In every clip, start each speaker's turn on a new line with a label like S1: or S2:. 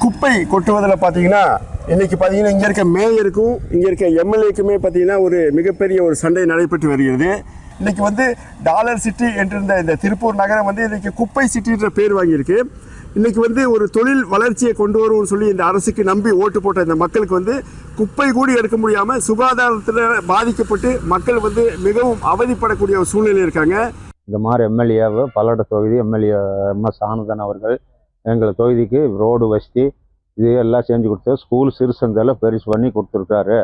S1: குப்பை கொட்டுவதில் பார்த்தீங்கன்னா இன்னைக்கு பார்த்தீங்கன்னா இங்கே இருக்க மேயருக்கும் இங்கே இருக்க எம்எல்ஏக்குமே பார்த்தீங்கன்னா ஒரு மிகப்பெரிய ஒரு சண்டை நடைபெற்று வருகிறது. இன்னைக்கு வந்து டாலர் சிட்டி என்றிருந்த இந்த திருப்பூர் நகரம் வந்து இன்னைக்கு குப்பை சிட்டின்ற பேர் வாங்கியிருக்கு. இன்னைக்கு வந்து ஒரு தொழில் வளர்ச்சியை கொண்டு வருவோம்னு சொல்லி இந்த அரசுக்கு நம்பி ஓட்டு போட்ட இந்த மக்களுக்கு வந்து குப்பை கூடி எடுக்க முடியாமல் சுகாதாரத்தில் பாதிக்கப்பட்டு மக்கள் வந்து மிகவும் அவதிப்படக்கூடிய ஒரு சூழ்நிலை இருக்காங்க.
S2: இந்த மாதிரி எம்எல்ஏவை பல்லட தொகுதி எம்எல்ஏ எம்எஸ் ஆனந்தன் அவர்கள் எங்கள் தொகுதிக்கு ரோடு வசதி இது எல்லாம் செஞ்சு கொடுத்தாரு. ஸ்கூல் சிறுசந்தெல்லாம் பெருசு பண்ணி கொடுத்துருக்காரு.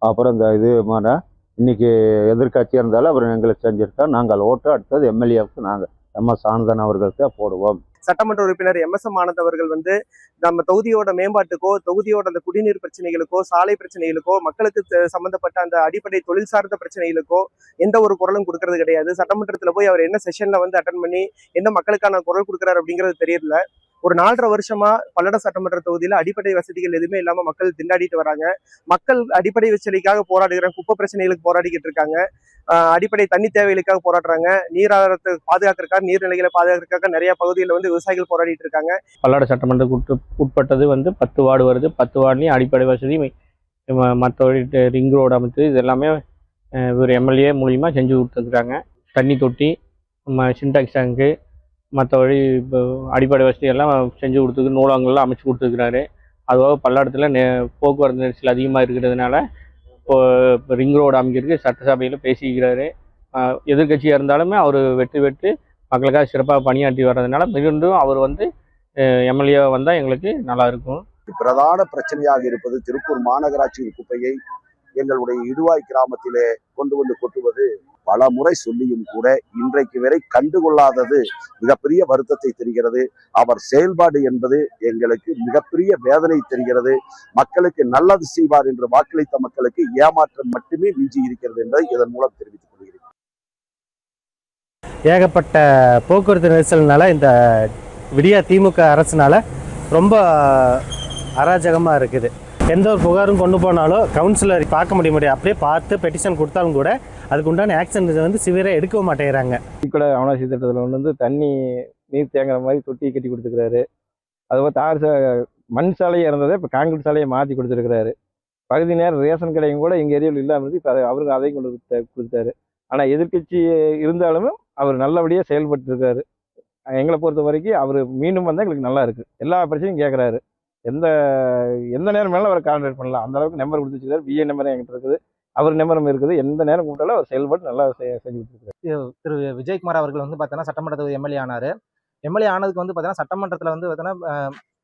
S2: அப்புறம் இந்த இது மாதிரி இன்னைக்கு எதிர்கட்சியாக இருந்தாலும் அவர் எங்களுக்கு செஞ்சுருக்கா. நாங்கள் ஓட்டு அடுத்தது எம்எல்ஏவுக்கு நாங்கள் எம்எஸ் ஆனந்தன் அவர்களுக்கு போடுவோம்.
S3: சட்டமன்ற உறுப்பினர் எம்.எஸ். ஆனந்த் அவர்கள் வந்து நம்ம தொகுதியோட மேம்பாட்டுக்கோ, தொகுதியோட அந்த குடிநீர் பிரச்சனைகளுக்கோ, சாலை பிரச்சனைகளுக்கோ, மக்களுக்கு சம்பந்தப்பட்ட அந்த அடிப்படை தொழில் சார்ந்த பிரச்சனைகளுக்கோ எந்த ஒரு குரலும் கொடுக்கறது கிடையாது. சட்டமன்றத்தில் போய் அவர் என்ன செஷன்ல வந்து அட்டன் பண்ணி என்ன மக்களுக்கான குரல் கொடுக்குறாரு அப்படிங்கிறது தெரியல. ஒரு 4.5 வருஷமா பல்லடம் சட்டமன்ற தொகுதியில அடிப்படை வசதிகள் எதுவுமே இல்லாம மக்கள் திண்டாடிட்டு வராங்க. மக்கள் அடிப்படை வசதிக்காக போராடுகிறாங்க, குப்பை பிரச்சனைகளுக்கு போராடிக்கிட்டு இருக்காங்க, அடிப்படை தண்ணி தேவைகளுக்காக போராடுறாங்க, நீர் ஆதாரத்தை பாதுகாக்கிறதுக்காக, நீர்நிலைகளை பாதுகாக்கிறதுக்காக நிறைய பகுதிகளில் வந்து விவசாயிகள் போராடிட்டு இருக்காங்க.
S4: பல்லடம் சட்டமன்றத்துக்கு உட்பட்டது வந்து 10 வார்டு வருது. 10 வார்டுலையும் அடிப்படை வசதி மற்றபடி ரிங் ரோடு அமைத்து இது எல்லாமே ஒரு எம்எல்ஏ மூலிமா செஞ்சு கொடுத்துருக்குறாங்க. தண்ணி தொட்டி, சின்டாக்ஸ் டேங்கு, மற்றபடி இப்போ அடிப்படை வசதி எல்லாம் செஞ்சு கொடுத்துருக்கு. நூலகங்கள்லாம் அமைச்சு கொடுத்துருக்குறாரு. அதுவாக பல்லடத்தில் போக்குவரத்து நெரிசல் அதிகமாக இருக்கிறதுனால இப்போ ரிங் ரோடு அமைக்கிறதுக்கு சட்டசபையில் பேசிக்கிறாரு. எதிர்கட்சியாக இருந்தாலுமே அவர் வெற்றி பெற்று மக்களுக்காக சிறப்பாக பணியாற்றி வர்றதுனால மீண்டும் அவர் வந்து எம்எல்ஏ வந்தால் எங்களுக்கு நல்லா இருக்கும்.
S5: பிரதான பிரச்சனையாக இருப்பது திருப்பூர் மாநகராட்சியின் குப்பையை எங்களுடைய இடுவாய் கிராமத்திலே கொண்டு வந்து கொட்டுவது பல முறை சொல்லியும் கூட இன்றைக்கு வரை கண்டுகொள்ளாதது மிகப்பெரிய வருத்தத்தை தெரிகிறது. அவர் செயல்பாடு என்பது எங்களுக்கு மிகப்பெரிய வேதனை தெரிகிறது. மக்களுக்கு நல்லது செய்வார் என்று வாக்களித்த மக்களுக்கு ஏமாற்றம் மட்டுமே மிஞ்சி இருக்கிறது என்பதை இதன் மூலம் தெரிவித்துக் கொள்கிறேன்.
S6: ஏகப்பட்ட போக்குவரத்து நெரிசல்னால இந்த விடியா திமுக அரசுனால ரொம்ப அராஜகமாக இருக்குது. எந்த ஒரு புகாரும் கொண்டு போனாலும் கவுன்சிலர் பார்க்க முடியாது. அப்படியே பார்த்து பெட்டிஷன் கொடுத்தாலும் கூட அதுக்கு உண்டான ஆக்ஷன் வந்து சிவியராக எடுக்க மாட்டேங்கிறாங்க.
S2: கூட அவனாசி திட்டத்தில் வந்து தண்ணி நீர் தேங்குற மாதிரி தொட்டி கட்டி கொடுத்துருக்காரு. அதுபோல் தார் மண் சாலையாக இருந்ததை இப்போ காங்கிரீட் சாலையை மாற்றி கொடுத்துருக்கிறாரு. பகுதி நேரம் ரேஷன் கடையும் கூட எங்கள் ஏரியாவில் இல்லாமல் இருந்து இப்போ அவருக்கு அதையும் கொண்டு கொடுத்தாரு. ஆனால் எதிர்கட்சி இருந்தாலுமே அவர் நல்லபடியாக செயல்பட்டுருக்காரு. எங்களை பொறுத்த வரைக்கும் அவர் மீண்டும் வந்தால் எங்களுக்கு நல்லா இருக்குது. எல்லா பிரச்சனையும் கேட்குறாரு. எந்த நேரம் மேலே அவரை கான்டாக்ட் பண்ணலாம். அந்த அளவுக்கு நம்பர் கொடுத்து வச்சுருக்காரு. பிஏ நம்பர் என்கிட்ட இருக்குது, அவர் நம்பரும் இருக்குது. எந்த நேரம் கூப்பிட்டாலும் அவர் செயல்பாடு நல்லா செஞ்சு கொடுத்துருக்காரு.
S7: திரு விஜயகுமார் அவர்கள் வந்து பார்த்தீங்கன்னா சட்டமன்ற தொகுதி எம்எல்ஏ ஆனார். எம்எல்ஏ ஆனதுக்கு வந்து பார்த்தீங்கன்னா சட்டமன்றத்தில் வந்து பார்த்தீங்கன்னா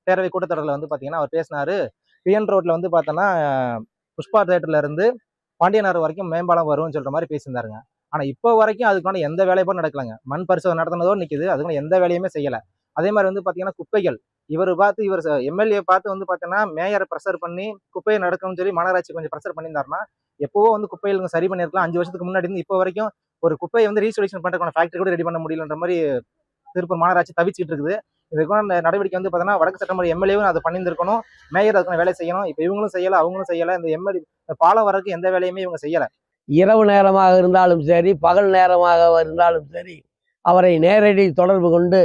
S7: பேரவை கூட்டத்தொடரில் வந்து பார்த்தீங்கன்னா அவர் பேசினார். பிஎன் ரோட்டில் வந்து பார்த்தோன்னா புஷ்பா தேட்டரில் இருந்து பாண்டியனார் வரைக்கும் மேம்பாலம் வரும்னு சொல்கிற மாதிரி பேசியிருந்தாருங்க. ஆனால் இப்போ வரைக்கும் அதுக்கான எந்த வேலையும் நடக்கலைங்க. மண் பரிசோதனை நடத்தினதோ நிற்கிது, அதுக்கான எந்த வேலையுமே செய்யலை. அதே மாதிரி வந்து பார்த்தீங்கன்னா குப்பைகள் இவர் எம்எல்ஏ பார்த்து வந்து பார்த்தீங்கன்னா மேயரை ப்ரெஷர் பண்ணி குப்பையை நடக்கணும்னு சொல்லி மாநகராட்சி கொஞ்சம் ப்ரெஷர் பண்ணியிருந்தாருன்னா எப்போவோ வந்து குப்பைகள் சரி பண்ணியிருக்கலாம். 5 வருஷத்துக்கு முன்னாடி இருந்து இப்போ வரைக்கும் ஒரு குப்பையை வந்து ரீசொல்யூஷன் பண்ணுறதுக்கான ஃபேக்டரி கூட ரெடி பண்ண முடியலன்ற மாதிரி திருப்பூர் மாநகராட்சி தவிச்சிட்டு இருக்குது. இதுக்கான நடவடிக்கை வந்து பார்த்தீங்கன்னா வடக்கு சட்டமன்ற எம்எல்ஏவும் அதை பண்ணியிருக்கணும், மேயர் அதுக்கான வேலை செய்யணும். இப்போ இவங்களும் செய்யலை, அவங்களும் செய்யலை. இந்த எம்எல்ஏ பாலம் வரக்கு எந்த வேலையுமே இவங்க செய்யலை.
S8: இரவு நேரமாக இருந்தாலும் சரி, பகல் நேரமாக இருந்தாலும் சரி, அவரை நேரடி தொடர்பு கொண்டு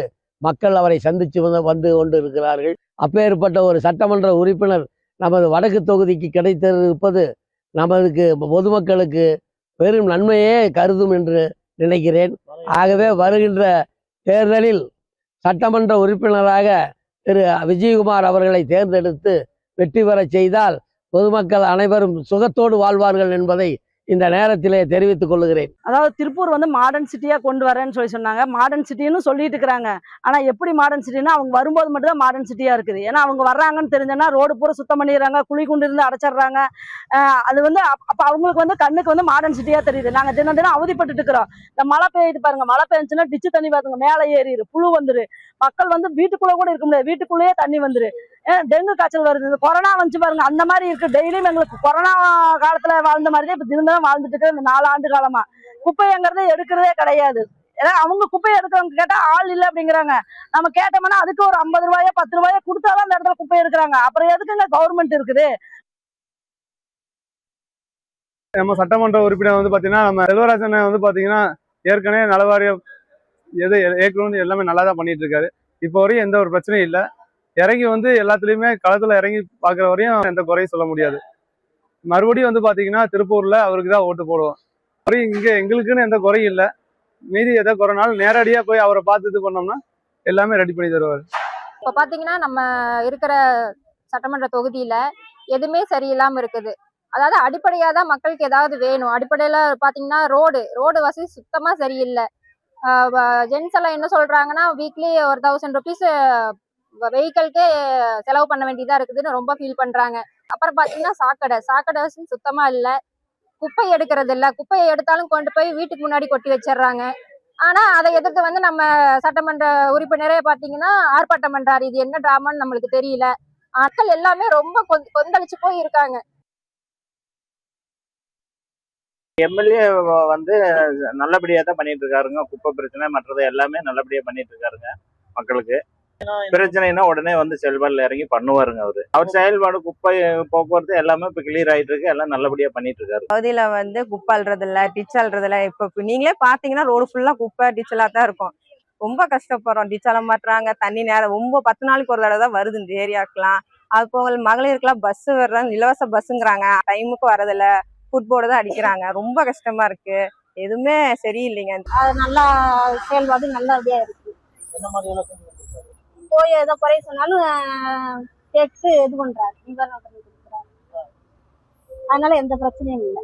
S8: மக்கள் அவரை சந்தித்து வந்து கொண்டு இருக்கிறார்கள். அப்பேற்பட்ட ஒரு சட்டமன்ற உறுப்பினர் நமது வடக்கு தொகுதிக்கு கிடைத்திருப்பது நமக்கு பொதுமக்களுக்கு பெரும் நன்மையே கருதும் என்று நினைக்கிறேன். ஆகவே வருகின்ற தேர்தலில் சட்டமன்ற உறுப்பினராக திரு விஜயகுமார் அவர்களை தேர்ந்தெடுத்து வெற்றி பெற செய்தால் பொதுமக்கள் அனைவரும் சுகத்தோடு வாழ்வார்கள் என்பதை இந்த நேரத்திலே தெரிவித்துக் கொள்ளுகிறேன்.
S9: அதாவது திருப்பூர் வந்து மாடர்ன் சிட்டியா கொண்டு வரேன்னு சொன்னாங்க. மாடர்ன் சிட்டின்னு சொல்லிட்டு இருக்கிறாங்க. ஆனா எப்படி மாடர்ன் சிட்டின்னா அவங்க வரும்போது மட்டும் தான் மாடர்ன் சிட்டியா இருக்குது. ஏன்னா அவங்க வர்றாங்கன்னு தெரிஞ்சோன்னா ரோடு பூரா சுத்தம் பண்ணிடுறாங்க, குழி குண்டு இருந்து அடைச்சிடுறாங்க. அது வந்து அப்ப அவங்களுக்கு வந்து கண்ணுக்கு வந்து மாடர்ன் சிட்டியா தெரியுது. நாங்க தினம் தினம் அவதிப்பட்டு இருக்கிறோம். இந்த மழை பெய்யுது பாருங்க, மழை பெய்ஞ்சுன்னா டிச்சு தண்ணி பாத்துங்க மேலே ஏறிடு, புழு வந்துரு. மக்கள் வந்து வீட்டுக்குள்ள கூட இருக்க முடியாது, வீட்டுக்குள்ளேயே தண்ணி வந்துரு. டெங்கு காய்ச்சல் வருது, இந்த கொரோனா வந்துச்சு பாருங்க, அந்த மாதிரி இருக்கு. டெய்லியும் எங்களுக்கு கொரோனா காலத்துல வாழ்ந்த மாதிரி தான் இப்ப தினம் வாழ்ந்துட்டு இருக்கு. இந்த 4 ஆண்டு காலமா குப்பைங்கிறத எடுக்கிறதே கிடையாது. ஏன்னா அவங்க குப்பையை எடுக்கிறவங்க கேட்டா ஆள் இல்லை அப்படிங்கிறாங்க. நம்ம கேட்டோம்னா அதுக்கு ஒரு 50 ரூபாயோ 10 ரூபாயோ கொடுத்தாதான் அந்த இடத்துல குப்பை எடுக்கிறாங்க. அப்புறம் எதுக்குங்க கவர்மெண்ட் இருக்குது?
S10: நம்ம சட்டமன்ற உறுப்பினர் வந்து பாத்தீங்கன்னா நம்ம செல்வராஜன் வந்து பாத்தீங்கன்னா ஏற்கனவே நலவாரியம் ஏற்கனவே எல்லாமே நல்லா தான் பண்ணிட்டு இருக்காரு. இப்போ வரையும் எந்த ஒரு பிரச்சனையும் இல்லை. இறங்கி வந்து எல்லாத்துலேயுமே களத்தில் இறங்கி பார்க்குற வரையும் எந்த குறையும் சொல்ல முடியாது. மறுபடியும் வந்து பார்த்தீங்கன்னா திருப்பூரில் அவருக்கு தான் ஓட்டு போடுவோம். இங்கே எங்களுக்குன்னு எந்த குறையும் இல்லை. மீதி எதை குறைனாலும் நேரடியாக போய் அவரை பார்த்து இது பண்ணோம்னா எல்லாமே ரெடி பண்ணி தருவார்.
S11: இப்போ பார்த்தீங்கன்னா நம்ம இருக்கிற சட்டமன்ற தொகுதியில் எதுவுமே சரியில்லாமல் இருக்குது. அதாவது அடிப்படையாக தான் மக்களுக்கு ஏதாவது வேணும். அடிப்படையில் பார்த்தீங்கன்னா ரோடு வசதி சுத்தமாக சரியில்லை. ஜென்ஸ் எல்லாம் என்ன சொல்கிறாங்கன்னா வீக்லி ஒரு 1000 rupees வெஹிக்கிள்கே செலவு பண்ண வேண்டியதாக இருக்குதுன்னு ரொம்ப ஃபீல் பண்ணுறாங்க. அப்புறம் பார்த்தீங்கன்னா சாக்கடை வசதி சுத்தமாக இல்லை. குப்பை எடுக்கிறது இல்லை. குப்பையை எடுத்தாலும் கொண்டு போய் வீட்டுக்கு முன்னாடி கொட்டி வச்சிடுறாங்க. ஆனால் அதை எதிர்த்து வந்து நம்ம சட்டமன்ற உறுப்பினரே பார்த்தீங்கன்னா ஆர்ப்பாட்டம் பண்ணுறாரு. இது என்ன ட்ராமான்னு நம்மளுக்கு தெரியல. ஆட்கள் எல்லாமே ரொம்ப கொந்தளிச்சு போய் இருக்காங்க.
S12: எம்எல்ஏ வந்து நல்லபடியாக தான் பண்ணிட்டு இருக்காருங்க. குப்பை பிரச்சனை மற்றது எல்லாமே நல்லபடியாக பண்ணிட்டு இருக்காருங்க. மக்களுக்கு பிரச்சனைனா உடனே வந்து செல்வாரில் இறங்கி பண்ணுவாருங்க. அவர் செயல்பாடு குப்பை போக்குவரத்து எல்லாமே இப்போ கிளியர் ஆகிட்டு இருக்கு. எல்லாம் நல்லபடியாக பண்ணிட்டு இருக்காரு.
S13: பகுதியில் வந்து குப்பை அள்ளுறது இல்லை, டிச் அள்ளுறது இல்லை. இப்போ நீங்களே பார்த்தீங்கன்னா ரோடு ஃபுல்லாக குப்பை டிச்சலாக தான் இருக்கும். ரொம்ப கஷ்டப்படுறோம். டிச்சால மாட்டுறாங்க. தண்ணி நேரம் ரொம்ப 10 நாளைக்கு ஒரு தடவை தான் வருது இந்த ஏரியாவுக்குலாம். அது போக மகளிருக்குலாம் பஸ் வர்றாங்க, இலவச பஸ்ஸுங்கிறாங்க. டைமுக்கு வரதில்லை. ஃபுட்போர்டு தான் அடிக்கிறாங்க. ரொம்ப கஷ்டமா இருக்கு. எதுவுமே சரியில்லைங்க.
S11: அது நல்லா செயல்பாடு நல்லபடியாக இருக்கு. போய் ஏதோ குறை சொன்னாலும் கேட்டு இது பண்றாரு, நிவாரணம் பண்ணி கொடுக்குறாரு. அதனால எந்த பிரச்சனையும் இல்லை.